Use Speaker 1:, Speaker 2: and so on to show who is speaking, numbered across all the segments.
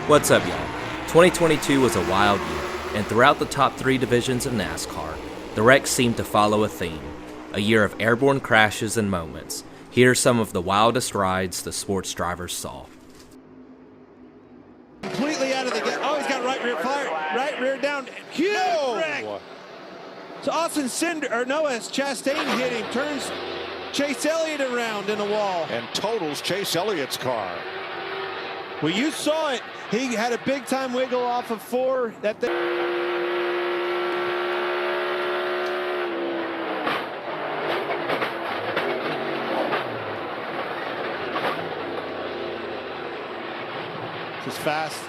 Speaker 1: What's up, y'all? 2022 was a wild year, and throughout the top 3 divisions of NASCAR, the wrecks seemed to follow a theme, a year of airborne crashes and moments. Here are some of the wildest rides the sports drivers saw.
Speaker 2: Completely out of the game. Oh, he's got right rear fire, right rear down. Huge wreck. So Austin Noah Chastain hit him, turns Chase Elliott around in the wall.
Speaker 3: And totals Chase Elliott's car.
Speaker 2: Well, you saw it. He had a big time wiggle off of 4. That thing. This is fast.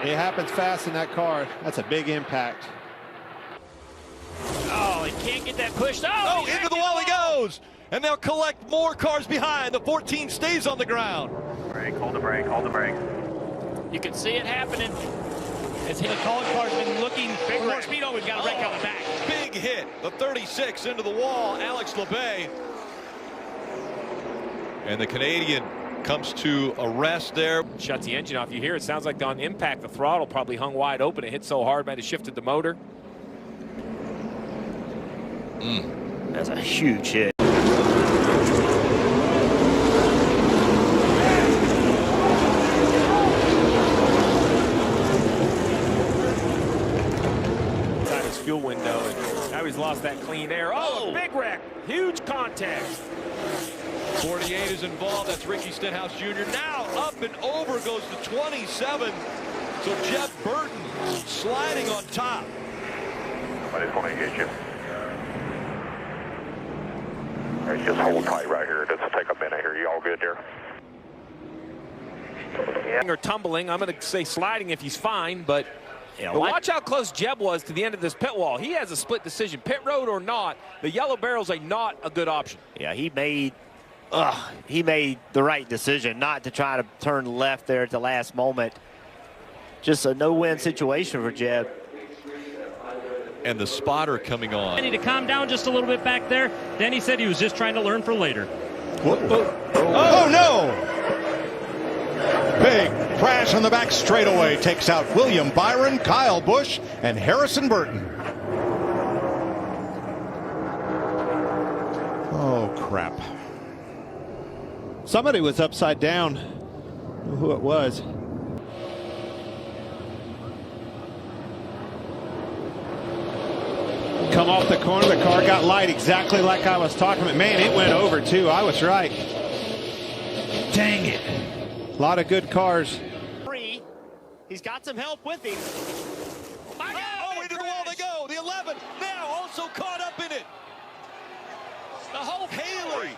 Speaker 2: It happens fast in that car. That's a big impact.
Speaker 4: Oh, he can't get that pushed. Oh,
Speaker 5: into the wall he goes. And they'll collect more cars behind. The 14 stays on the ground.
Speaker 6: Brake, hold the brake, hold the brake.
Speaker 4: You can see it happening.
Speaker 7: As the calling car's been looking big more speed. Oh, we've got a wreck on the back.
Speaker 5: Big hit. The 36 into the wall. Alex LeBay. And the Canadian comes to a rest there.
Speaker 4: Shuts the engine off. You hear it sounds like on impact the throttle probably hung wide open. It hit so hard might have shifted the motor.
Speaker 7: That's a huge hit.
Speaker 4: Inside his fuel window, and now he's lost that clean air. Oh, a big wreck. Huge contact.
Speaker 5: 48 is involved. That's Ricky Stenhouse Jr. Now up and over goes the 27. So Jeff Burton sliding on top.
Speaker 6: Somebody's going to hit you. Hey, just hold tight right here. This will take a minute here. You all good there?
Speaker 4: Or tumbling. I'm going to say sliding if he's fine, but watch how close Jeb was to the end of this pit wall. He has a split decision. Pit road or not, the yellow barrel's not a good option.
Speaker 7: Yeah, he made the right decision not to try to turn left there at the last moment. Just a no-win situation for Jeb.
Speaker 5: And the spotter coming on.
Speaker 8: I need to calm down just a little bit back there. Then he said he was just trying to learn for later.
Speaker 3: Oh no! Big crash on the back straightaway takes out William Byron, Kyle Busch, and Harrison Burton. Oh crap.
Speaker 2: Somebody was upside down. I don't know who it was. Come off the corner, the car got light exactly like I was talking about. Man, it went over too. I was right. Dang it. A lot of good cars.
Speaker 7: He's got some help with him.
Speaker 5: Oh, into the wall they go. The 11 now also caught up in it.
Speaker 4: The whole
Speaker 5: Haley.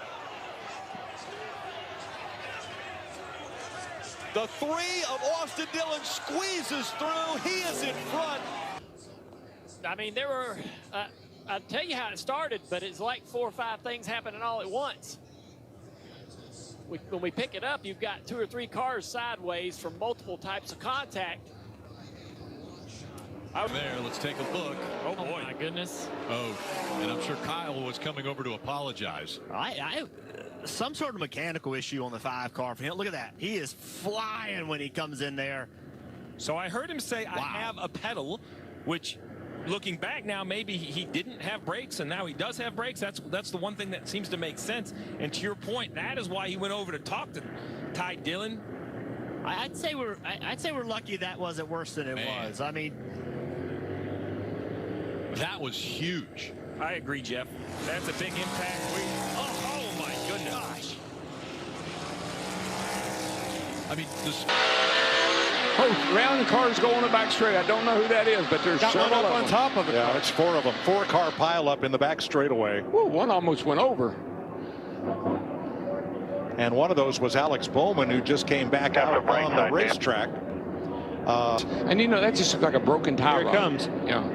Speaker 5: The 3 of Austin Dillon squeezes through. He is in front.
Speaker 4: I mean, there were, I'll tell you how it started, but it's like 4 or 5 things happening all at once. When we pick it up, you've got 2 or 3 cars sideways from multiple types of contact.
Speaker 5: There, let's take a look.
Speaker 4: Oh boy. My goodness.
Speaker 5: Oh, and I'm sure Kyle was coming over to apologize.
Speaker 7: Some sort of mechanical issue on the 5 car for him. Look at that. He is flying when he comes in there.
Speaker 8: So I heard him say, I have a pedal, which looking back now, maybe he didn't have brakes, and now he does have brakes. That's the one thing that seems to make sense. And to your point, that is why he went over to talk to Ty Dillon.
Speaker 7: I'd say we're lucky that wasn't worse than it was. I mean,
Speaker 5: that was huge.
Speaker 8: I agree, Jeff. That's a big impact. Oh my goodness. Gosh.
Speaker 5: I mean, this.
Speaker 9: Oh, round cars go on the back straight. I don't know who that is, but there's several
Speaker 3: one up
Speaker 9: of
Speaker 3: on
Speaker 9: them.
Speaker 3: top of it. Yeah, it's 4 of them. 4-car pileup in the back straightaway.
Speaker 9: Whoa, one almost went over.
Speaker 3: And one of those was Alex Bowman, who just came back out on the racetrack.
Speaker 9: And you know, that just looked like a broken tire.
Speaker 2: Here it comes.
Speaker 9: Yeah.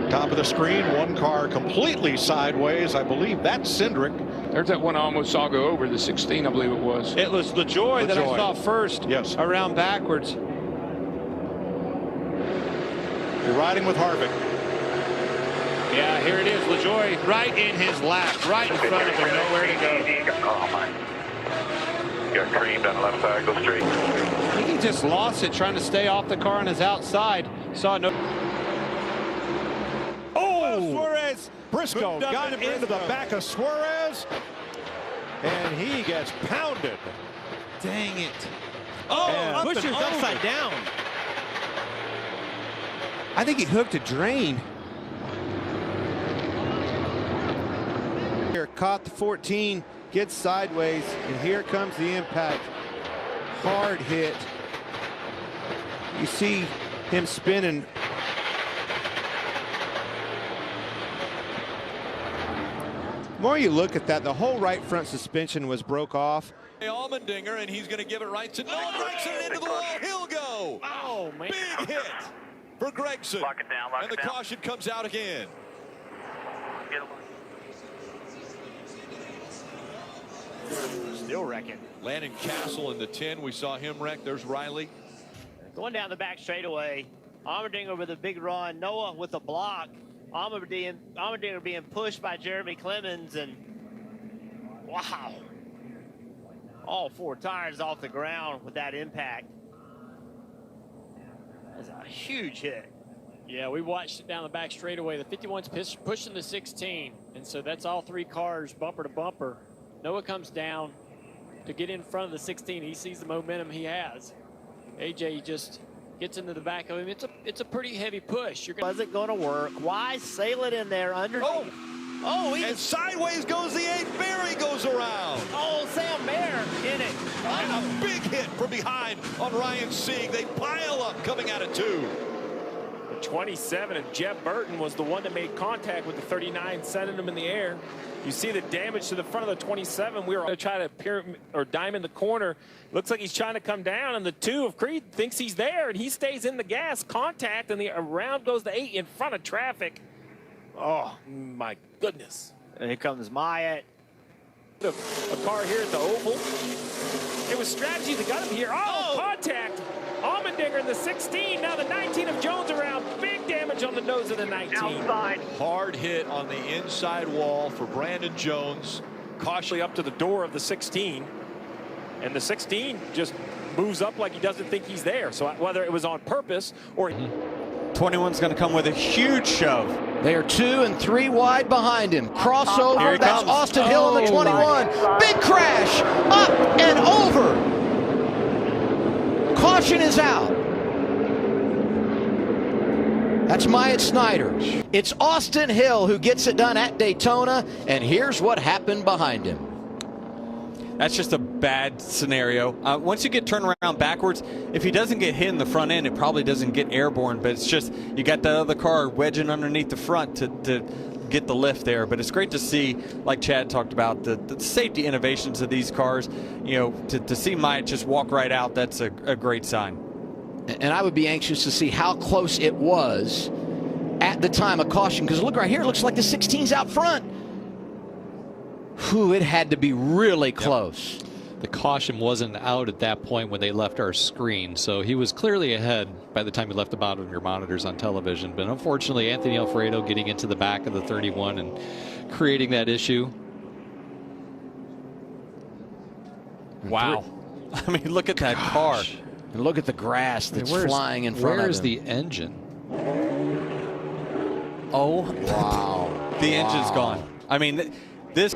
Speaker 3: Top of the screen, 1 car completely sideways. I believe that's Cindric.
Speaker 9: There's that one I almost saw go over, the 16, I believe it was.
Speaker 2: It was LaJoy that I saw first.
Speaker 3: Yes.
Speaker 2: Around backwards.
Speaker 3: You're riding with Harvick.
Speaker 2: Yeah, here it is. LaJoy right in his lap, right in front of him, nowhere to go.
Speaker 6: got creamed on the left side of the street.
Speaker 2: I think he just lost it trying to stay off the car on his outside. Saw no. Oh, Suarez.
Speaker 3: Briscoe got into the back of Suarez, and he gets pounded.
Speaker 2: Dang it.
Speaker 7: Oh, Buscher's upside down.
Speaker 2: I think he hooked a drain. Here, caught the 14, gets sideways, and here comes the impact. Hard hit. You see him spinning. The more you look at that, the whole right front suspension was broke off.
Speaker 5: Allmendinger, and he's going to give it right to Noah Gregson into the wall. He'll go.
Speaker 4: Oh, man.
Speaker 5: Big hit for Gregson.
Speaker 6: Lock it down,
Speaker 5: and the caution comes out again.
Speaker 7: Still wrecking.
Speaker 5: Landon Castle in the 10. We saw him wreck. There's Riley.
Speaker 7: Going down the back straightaway. Allmendinger with a big run. Noah with a block. Allmendinger being pushed by Jeremy Clemens, and wow. All four tires off the ground with that impact. That's a huge hit.
Speaker 4: Yeah, we watched it down the back straightaway. The 51's pushing the 16, and so that's all three cars bumper to bumper. Noah comes down to get in front of the 16. He sees the momentum he has. AJ just gets into the back of him. It's a pretty heavy push.
Speaker 7: Wasn't going to work. Why sail it in there underneath? Oh,
Speaker 5: and sideways goes the 8. Barry goes around.
Speaker 7: Oh, Sam Mayer in it.
Speaker 5: And a big hit from behind on Ryan Sieg. They pile up coming out of 2.
Speaker 8: The 27 of Jeb Burton was the one that made contact with the 39, sending him in the air. You see the damage to the front of the 27. We were going to try to pyramid or dime in the corner. Looks like he's trying to come down, and the 2 of Creed thinks he's there, and he stays in the gas. Contact, and the around goes the 8 in front of traffic. Oh, my goodness.
Speaker 7: And here comes Myatt.
Speaker 8: A car here at the Oval. It was strategy that got him here. Oh, contact. Allmendinger in the 16. Now the 19 of Jones around. Big damage on the nose of the 19.
Speaker 7: Outside.
Speaker 5: Hard hit on the inside wall for Brandon Jones.
Speaker 8: Cautiously up to the door of the 16. And the 16 just moves up like he doesn't think he's there. So whether it was on purpose or...
Speaker 10: 21's going to come with a huge shove.
Speaker 11: They are 2 and 3 wide behind him. Crossover.
Speaker 10: Here he
Speaker 11: That's
Speaker 10: comes.
Speaker 11: Austin Hill in the 21. Big crash. Up and over. Caution is out. That's Myatt Snyder. It's Austin Hill who gets it done at Daytona, and here's what happened behind him.
Speaker 10: That's just a bad scenario. Once you get turned around backwards, if he doesn't get hit in the front end, it probably doesn't get airborne, but it's just you got that other car wedging underneath the front to get the lift there. But it's great to see, like Chad talked about, the safety innovations of these cars. You know, to see Myatt just walk right out, that's a great sign.
Speaker 11: And I would be anxious to see how close it was at the time of caution, because look right here, it looks like the 16's out front. Whew, it had to be really close.
Speaker 12: Yep. The caution wasn't out at that point when they left our screen, so he was clearly ahead by the time he left the bottom of your monitors on television. But unfortunately, Anthony Alfredo getting into the back of the 31 and creating that issue.
Speaker 10: Wow. I mean, look at that car.
Speaker 11: And look at the grass that's flying in front of him.
Speaker 12: Where's the engine?
Speaker 10: Oh,
Speaker 11: wow.
Speaker 10: The engine's gone. I mean, this